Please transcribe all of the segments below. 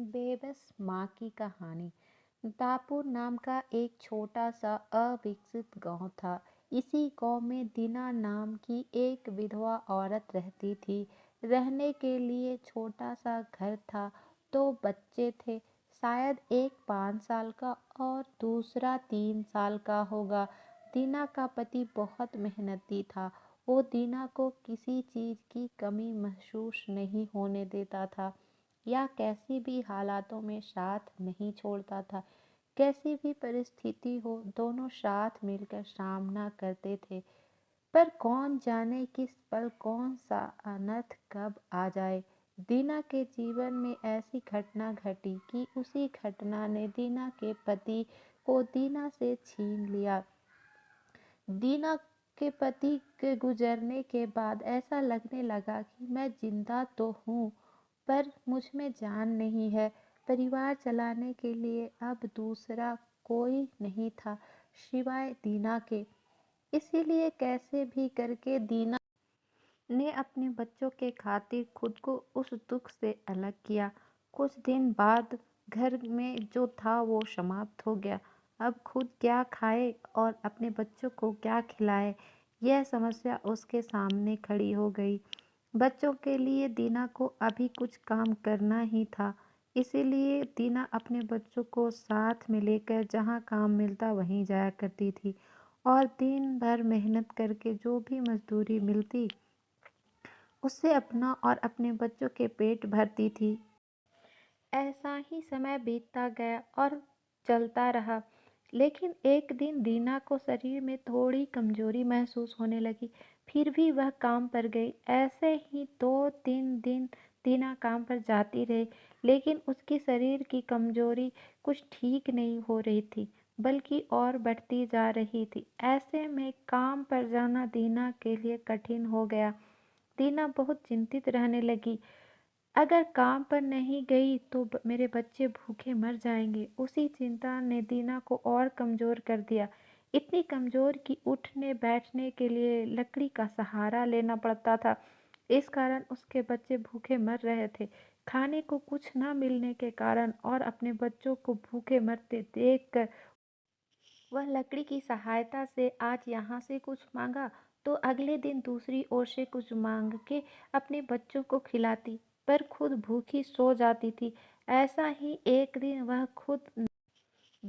बेबस माँ की कहानी। दापुर नाम का एक छोटा सा अविकसित गांव था। इसी गांव में दीना नाम की एक विधवा औरत रहती थी। रहने के लिए छोटा सा घर था। दो बच्चे थे। शायद एक 5 साल का और दूसरा 3 साल का होगा। दीना का पति बहुत मेहनती था। वो दीना को किसी चीज की कमी महसूस नहीं होने देता था या कैसी भी हालातों में साथ नहीं छोड़ता था। कैसी भी परिस्थिति हो, दोनों साथ मिलकर सामना करते थे। पर कौन जाने किस पल कौन सा अनर्थ कब आ जाए। दीना के जीवन में ऐसी घटना घटी कि उसी घटना ने दीना के पति को दीना से छीन लिया। दीना के पति के गुजरने के बाद ऐसा लगने लगा कि मैं जिंदा तो हूँ, पर मुझ में जान नहीं है। परिवार चलाने के लिए अब दूसरा कोई नहीं था सिवाय दीना के। इसीलिए कैसे भी करके दीना ने अपने बच्चों के खातिर खुद को उस दुख से अलग किया। कुछ दिन बाद घर में जो था वो समाप्त हो गया। अब खुद क्या खाए और अपने बच्चों को क्या खिलाए, यह समस्या उसके सामने खड़ी हो गई। बच्चों के लिए दीना को अभी कुछ काम करना ही था। इसीलिए दीना अपने बच्चों को साथ में लेकर जहाँ काम मिलता वहीं जाया करती थी और दिन भर मेहनत करके जो भी मजदूरी मिलती उससे अपना और अपने बच्चों के पेट भरती थी। ऐसा ही समय बीतता गया और चलता रहा। लेकिन एक दिन दीना को शरीर में थोड़ी कमजोरी महसूस होने लगी। फिर भी वह काम पर गई। ऐसे ही 2-3 दिन दीना काम पर जाती रही, लेकिन उसकी शरीर की कमजोरी कुछ ठीक नहीं हो रही थी, बल्कि और बढ़ती जा रही थी। ऐसे में काम पर जाना दीना के लिए कठिन हो गया। दीना बहुत चिंतित रहने लगी। अगर काम पर नहीं गई तो मेरे बच्चे भूखे मर जाएंगे। उसी चिंता ने दीना को और कमजोर कर दिया। इतनी कमजोर कि उठने बैठने के लिए लकड़ी का सहारा लेना पड़ता था। इस कारण उसके बच्चे भूखे मर रहे थे। खाने को कुछ न मिलने के कारण और अपने बच्चों को भूखे मरते देखकर वह लकड़ी की सहायता से आज यहाँ से कुछ मांगा तो अगले दिन दूसरी ओर से कुछ मांग के अपने बच्चों को खिलाती, पर खुद भूखी सो जाती थी। ऐसा ही एक दिन वह खुद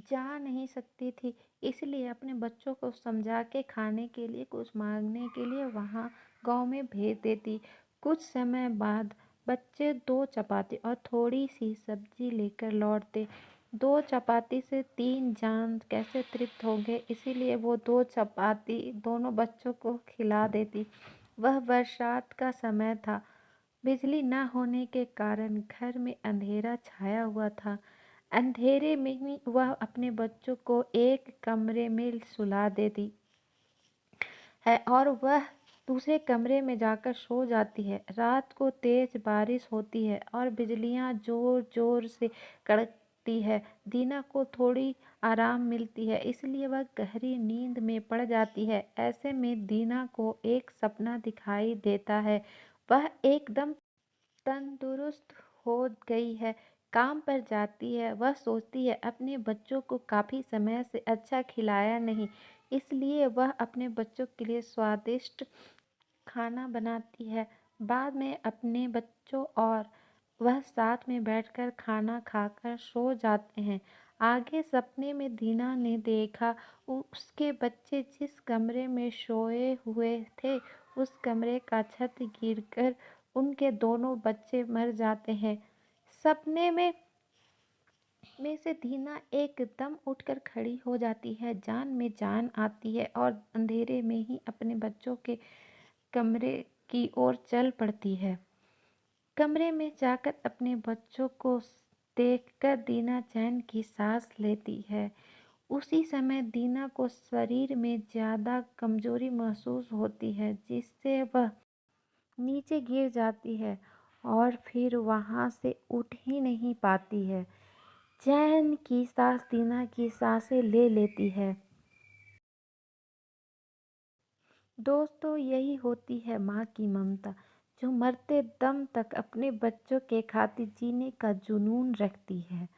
जा नहीं सकती थी, इसलिए अपने बच्चों को समझा के खाने के लिए कुछ मांगने के लिए वहाँ गांव में भेज देती। कुछ समय बाद बच्चे 2 चपाती और थोड़ी सी सब्जी लेकर लौटते। 2 चपाती से 3 जान कैसे तृप्त होंगे, इसीलिए वो 2 चपाती दोनों बच्चों को खिला देती। वह बरसात का समय था। बिजली न होने के कारण घर में अंधेरा छाया हुआ था। अंधेरे में ही वह अपने बच्चों को एक कमरे में सुला देती है और वह दूसरे कमरे में जाकर सो जाती है। रात को तेज बारिश होती है और बिजलियां जोर जोर से कड़कती है। दीना को थोड़ी आराम मिलती है, इसलिए वह गहरी नींद में पड़ जाती है। ऐसे में दीना को एक सपना दिखाई देता है। वह एकदम तंदुरुस्त हो गई है, काम पर जाती है। वह सोचती है अपने बच्चों को काफ़ी समय से अच्छा खिलाया नहीं, इसलिए वह अपने बच्चों के लिए स्वादिष्ट खाना बनाती है। बाद में अपने बच्चों और वह साथ में बैठकर खाना खाकर सो जाते हैं। आगे सपने में दीना ने देखा उसके बच्चे जिस कमरे में सोए हुए थे उस कमरे का छत गिरकर उनके दोनों बच्चे मर जाते हैं। सपने में से दीना एकदम उठकर खड़ी हो जाती है। जान में जान आती है और अंधेरे में ही अपने बच्चों के कमरे की ओर चल पड़ती है। कमरे में जाकर अपने बच्चों को देखकर दीना चैन की सांस लेती है। उसी समय दीना को शरीर में ज्यादा कमजोरी महसूस होती है, जिससे वह नीचे गिर जाती है और फिर वहां से उठ ही नहीं पाती है। चैन की सांस दीना की सांसें ले लेती है। दोस्तों, यही होती है माँ की ममता, जो मरते दम तक अपने बच्चों के खातिर जीने का जुनून रखती है।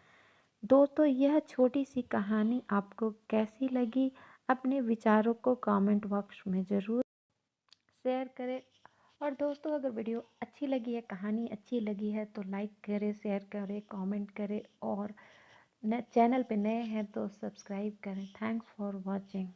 दोस्तों, यह छोटी सी कहानी आपको कैसी लगी? अपने विचारों को कमेंट बॉक्स में ज़रूर शेयर करें। और दोस्तों, अगर वीडियो अच्छी लगी है, कहानी अच्छी लगी है तो लाइक करें, शेयर करें, कमेंट करें और चैनल पे नए हैं तो सब्सक्राइब करें। Thanks for watching.